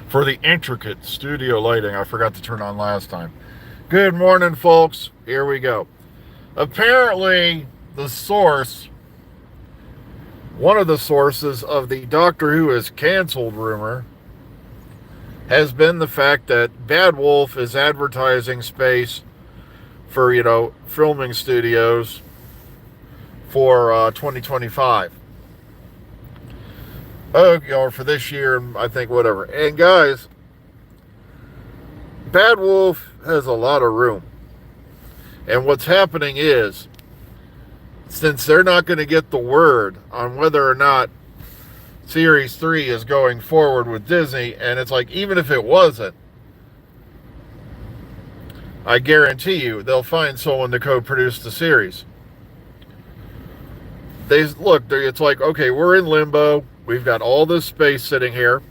for the intricate studio lighting I forgot to turn on last time. Good morning, folks. Here we go. Apparently, the source, one of the sources of the Doctor Who is canceled rumor, has been the fact that Bad Wolf is advertising space for, filming studios for 2025. Or for this year, I think, whatever. And guys, Bad Wolf has a lot of room. And what's happening is, since they're not going to get the word on whether or not Series 3 is going forward with Disney, and it's like, even if it wasn't, I guarantee you they'll find someone to co-produce the series. It's like, okay, we're in limbo. We've got all this space sitting here.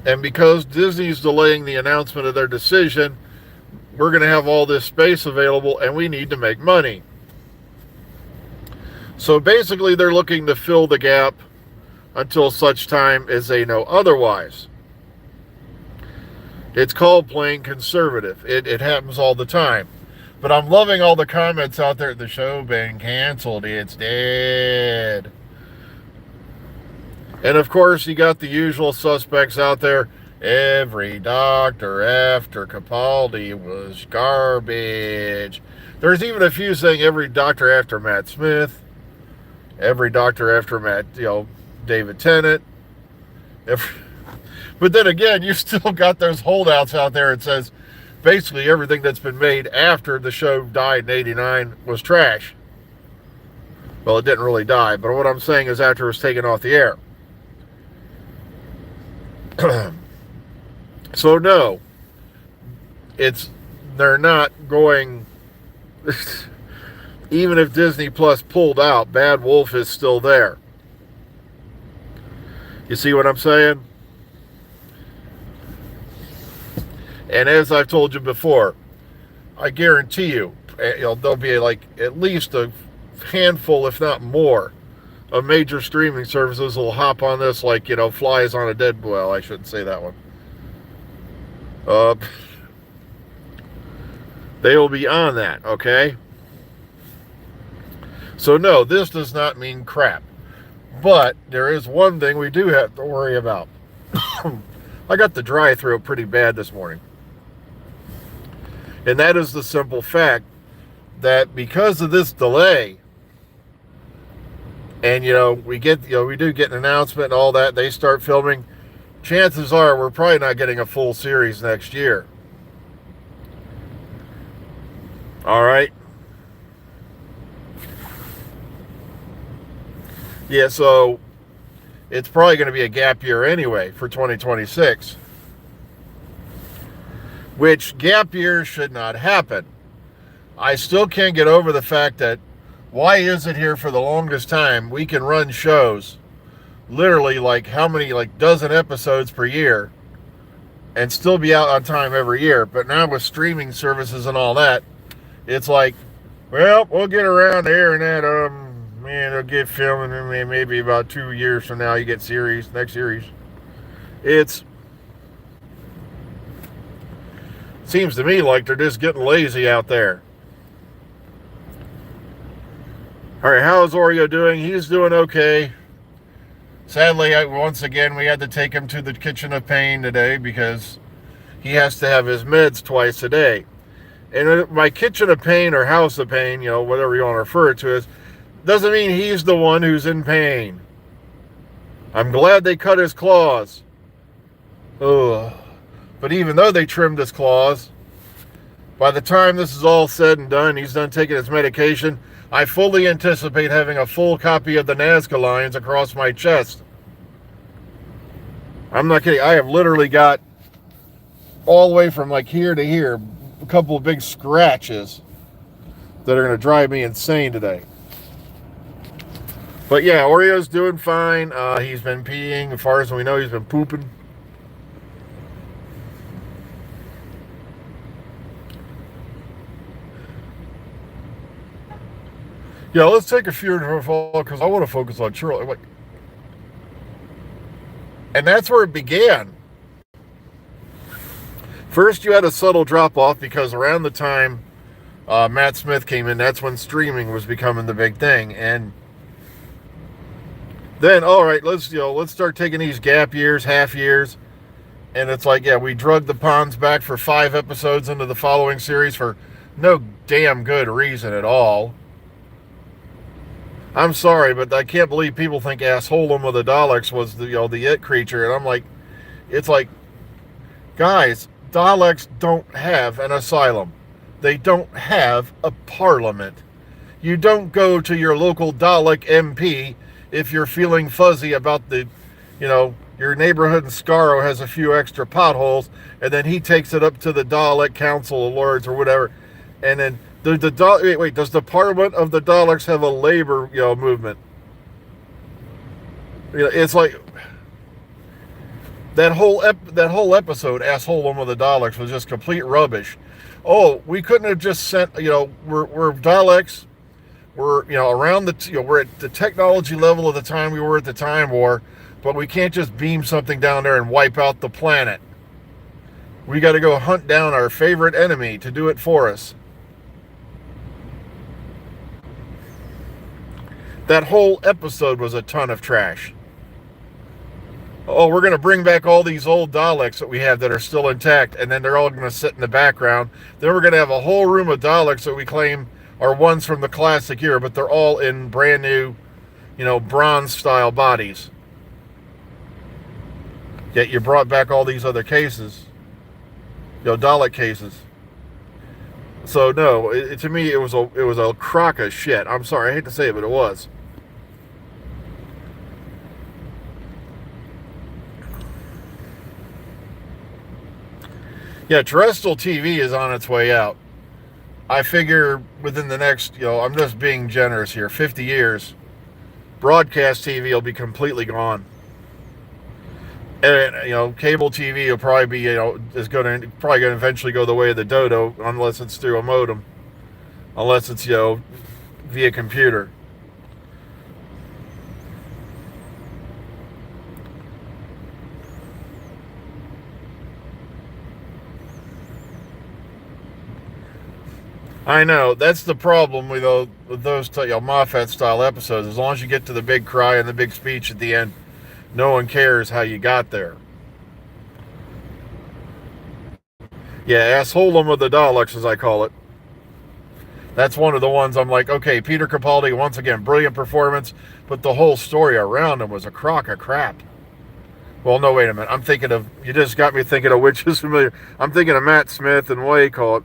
And because Disney's delaying the announcement of their decision, we're going to have all this space available and we need to make money. So basically, they're looking to fill the gap until such time as they know otherwise. It's called playing conservative. It happens all the time. But I'm loving all the comments out there. The show been canceled. It's dead. And of course, you got the usual suspects out there. Every Doctor after Capaldi was garbage. There's even a few saying every Doctor after Matt Smith. Every Doctor after David Tennant. But then again, you still got those holdouts out there. It says basically everything that's been made after the show died in '89 was trash. Well, it didn't really die, but what I'm saying is after it was taken off the air. So no, they're not going. Even if Disney Plus pulled out, Bad Wolf is still there. You see what I'm saying? And as I've told you before, I guarantee you, there'll be at least a handful, if not more, of major streaming services will hop on this like, flies on a dead, well, I shouldn't say that one. They will be on that, okay? So no, this does not mean crap. But there is one thing we do have to worry about. I got the dry throat pretty bad this morning. And that is the simple fact that because of this delay, and we do get an announcement and all that, they start filming, chances are we're probably not getting a full series next year. All right. Yeah, so it's probably going to be a gap year anyway for 2026. Which gap years should not happen. I still can't get over the fact that why is it here for the longest time we can run shows literally how many dozen episodes per year and still be out on time every year, but now with streaming services and all that, it's like, well, we'll get around there and that they'll get filming and maybe about 2 years from now you get next series. It seems to me like they're just getting lazy out there. All right, how's Oreo doing? He's doing okay. Sadly, once again, we had to take him to the kitchen of pain today because he has to have his meds twice a day. And my kitchen of pain or house of pain, whatever you want to refer to it as, doesn't mean he's the one who's in pain. I'm glad they cut his claws. Ugh. But even though they trimmed his claws, by the time this is all said and done, he's done taking his medication, I fully anticipate having a full copy of the Nazca lines across my chest. I'm not kidding. I have literally got all the way from here to here a couple of big scratches that are going to drive me insane today. But yeah, Oreo's doing fine. He's been peeing. As far as we know, he's been pooping. Yeah, let's take a few because I want to focus on Shirley. And that's where it began. First, you had a subtle drop off because around the time Matt Smith came in, that's when streaming was becoming the big thing. And then, all right, let's start taking these gap years, half years, and it's like, yeah, we drug the ponds back for 5 episodes into the following series for no damn good reason at all. I'm sorry, but I can't believe people think Assholem of the Daleks was the it creature, and I'm like, it's like, guys, Daleks don't have an asylum. They don't have a parliament. You don't go to your local Dalek MP if you're feeling fuzzy about your neighborhood in Skaro has a few extra potholes, and then he takes it up to the Dalek Council of Lords or whatever, and then does the Parliament of the Daleks have a labor movement? It's like that whole episode, Assholem of the Daleks, was just complete rubbish. Oh, we couldn't have just sent, we're Daleks, we're around we're at the technology level of the time we were at the Time War, but we can't just beam something down there and wipe out the planet. We got to go hunt down our favorite enemy to do it for us. That whole episode was a ton of trash. Oh, we're going to bring back all these old Daleks that we have that are still intact, and then they're all going to sit in the background. Then we're going to have a whole room of Daleks that we claim are ones from the classic era, but they're all in brand new, bronze-style bodies. Yet you brought back all these other cases, Dalek cases. So no, to me it was a crock of shit. I'm sorry, I hate to say it, but it was. Yeah, terrestrial TV is on its way out. I figure within the next, I'm just being generous here, 50 years, broadcast TV will be completely gone. And, cable TV will probably be, is going to eventually go the way of the dodo, unless it's through a modem. Unless it's, via computer. I know, that's the problem with those Moffat-style episodes. As long as you get to the big cry and the big speech at the end, no one cares how you got there. Yeah, Assholem of the Daleks, as I call it. That's one of the ones I'm like, okay, Peter Capaldi, once again, brilliant performance, but the whole story around him was a crock of crap. Well, no, wait a minute. You just got me thinking of Which Is Familiar. I'm thinking of Matt Smith and what you call it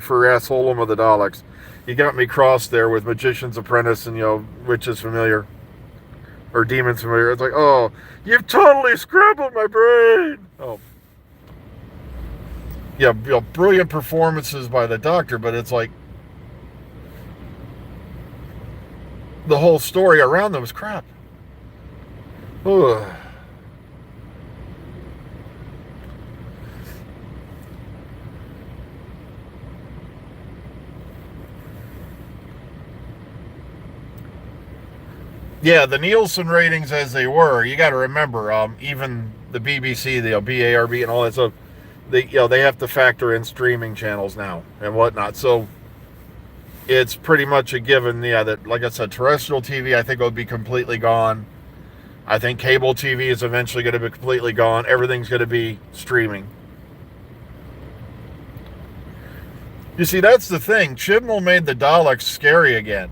for Assholem of the Daleks. You got me crossed there with Magician's Apprentice and, Which Is Familiar. Or Demon's Familiar. It's like, oh, you've totally scrambled my brain. Oh. Yeah, brilliant performances by the Doctor, but it's like the whole story around them was crap. Ugh. Yeah, the Nielsen ratings as they were, you got to remember, even the BBC, the BARB and all that stuff, they have to factor in streaming channels now and whatnot. So it's pretty much a given, that, like I said, terrestrial TV, I think, will be completely gone. I think cable TV is eventually going to be completely gone. Everything's going to be streaming. You see, that's the thing. Chibnall made the Daleks scary again.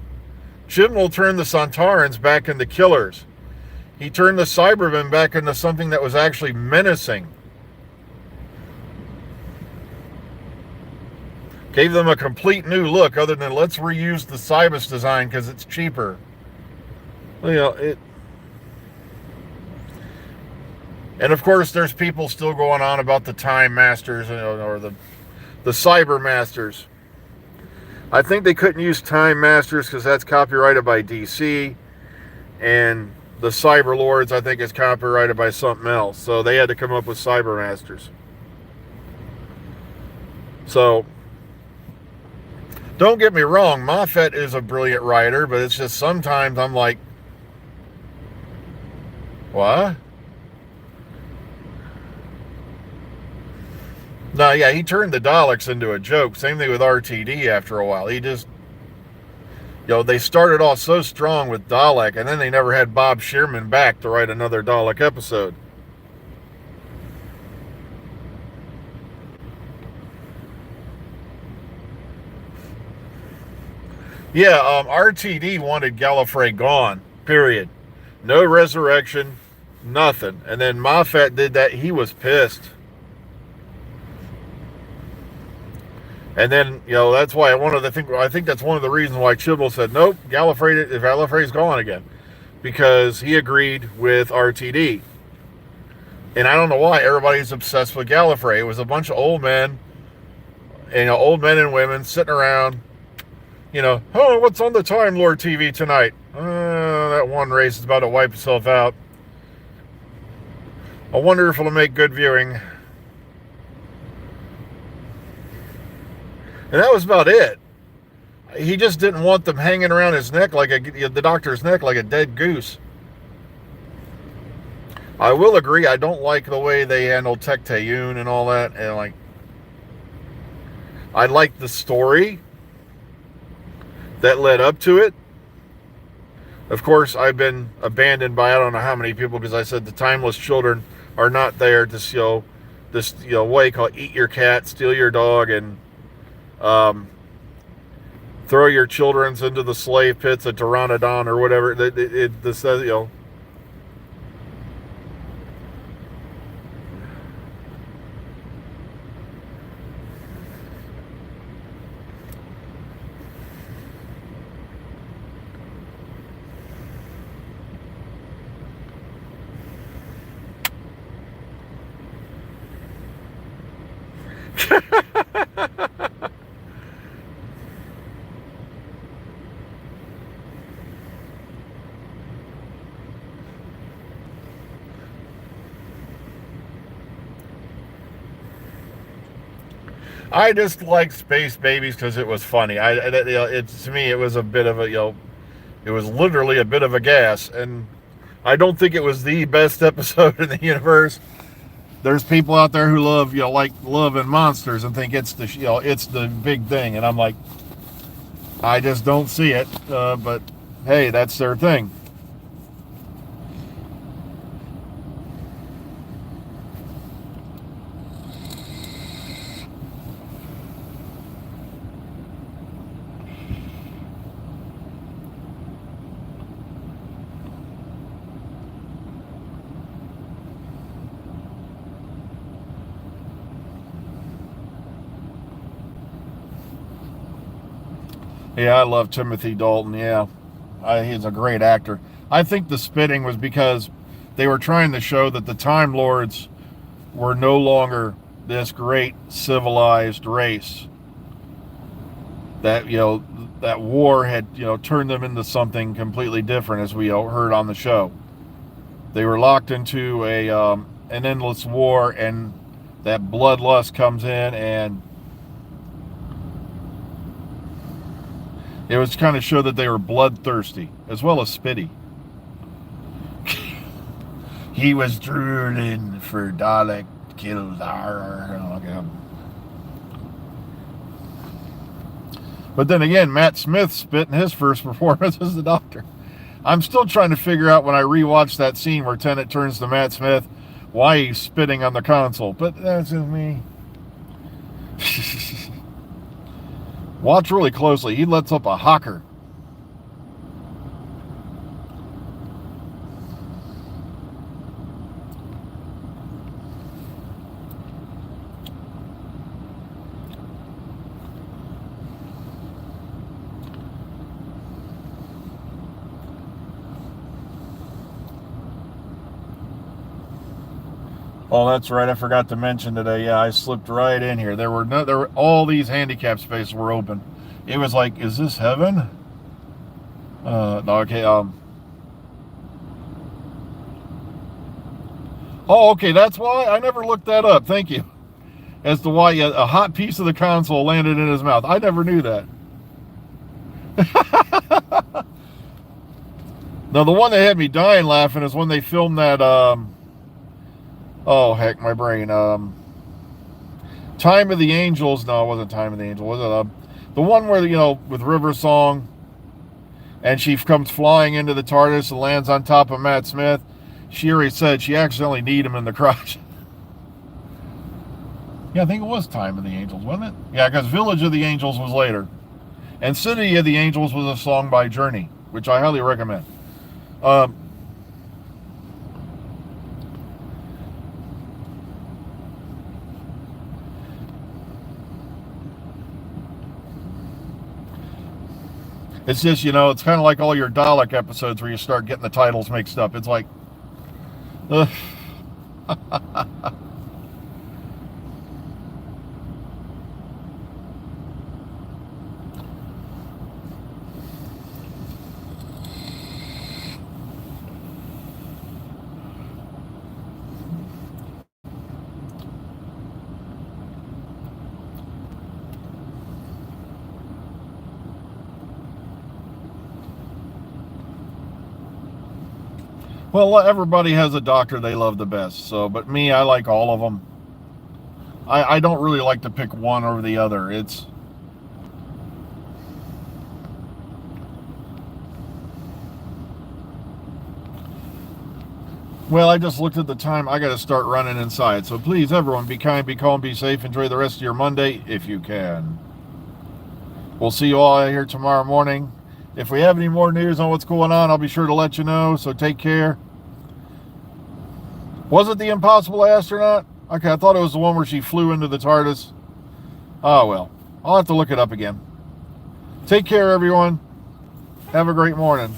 Chibnall turned the Sontarans back into killers. He turned the Cybermen back into something that was actually menacing. Gave them a complete new look, other than let's reuse the Cybus design because it's cheaper. And of course, there's people still going on about the Time Masters, or the Cyber Masters. I think they couldn't use Time Masters because that's copyrighted by DC, and the Cyber Lords, I think, is copyrighted by something else. So they had to come up with Cyber Masters. So don't get me wrong, Moffat is a brilliant writer, but it's just sometimes I'm like, what? No, yeah, he turned the Daleks into a joke. Same thing with RTD after a while. He just, they started off so strong with Dalek, and then they never had Bob Shearman back to write another Dalek episode. Yeah, RTD wanted Gallifrey gone, period. No resurrection, nothing. And then Moffat did that. He was pissed. And then, that's why I think that's one of the reasons why Chibnall said, nope, Gallifrey's gone again. Because he agreed with RTD. And I don't know why everybody's obsessed with Gallifrey. It was a bunch of old men, old men and women sitting around, oh, what's on the Time Lord TV tonight? That one race is about to wipe itself out. I wonder if it'll make good viewing. And that was about it. He just didn't want them hanging around his neck the Doctor's neck like a dead goose. I will agree, I don't like the way they handled Tech-Tayun and all that. And I like the story that led up to it. Of course, I've been abandoned by I don't know how many people because I said the timeless children are not there to show this, what you call eat your cat, steal your dog, and throw your childrens into the slave pits at Pteranodon or whatever. This says, I just liked Space Babies because it was funny. To me, it was a bit of it was literally a bit of a gas, and I don't think it was the best episode in the universe. There's people out there who love, like Love and Monsters and think it's the big thing, and I'm like, I just don't see it. But hey, that's their thing. Yeah, I love Timothy Dalton. Yeah, he's a great actor. I think the spitting was because they were trying to show that the Time Lords were no longer this great civilized race. That that war had turned them into something completely different, as we heard on the show. They were locked into an endless war, and that bloodlust comes in, and it was kind of show that they were bloodthirsty as well as spitty. He was drooling for Dalek kills. But then again, Matt Smith spit in his first performance as the Doctor. I'm still trying to figure out when I rewatch that scene where Tennant turns to Matt Smith why he's spitting on the console. But that's just me. Watch really closely. He lets up a hawker. Oh, that's right. I forgot to mention today. Yeah, I slipped right in here. There were all these handicap spaces were open. It was like, is this heaven? No, okay. Oh, okay. That's why I never looked that up. Thank you. As to why a hot piece of the console landed in his mouth. I never knew that. Now, the one that had me dying laughing is when they filmed that. Oh heck, my brain. Time of the Angels. No, it wasn't Time of the Angels. Was it the one where, with River Song, and she comes flying into the TARDIS and lands on top of Matt Smith? She already said she accidentally kneed him in the crotch. Yeah, I think it was Time of the Angels, wasn't it? Yeah, because Village of the Angels was later. And City of the Angels was a song by Journey, which I highly recommend. It's just, it's kind of like all your Dalek episodes where you start getting the titles mixed up. It's like, well, everybody has a doctor they love the best. So, but me, I like all of them. I don't really like to pick one over the other. Well, I just looked at the time. I got to start running inside. So please, everyone, be kind, be calm, be safe. Enjoy the rest of your Monday if you can. We'll see you all here tomorrow morning. If we have any more news on what's going on, I'll be sure to let you know. So take care. Was it the Impossible Astronaut? Okay, I thought it was the one where she flew into the TARDIS. Oh, well. I'll have to look it up again. Take care, everyone. Have a great morning.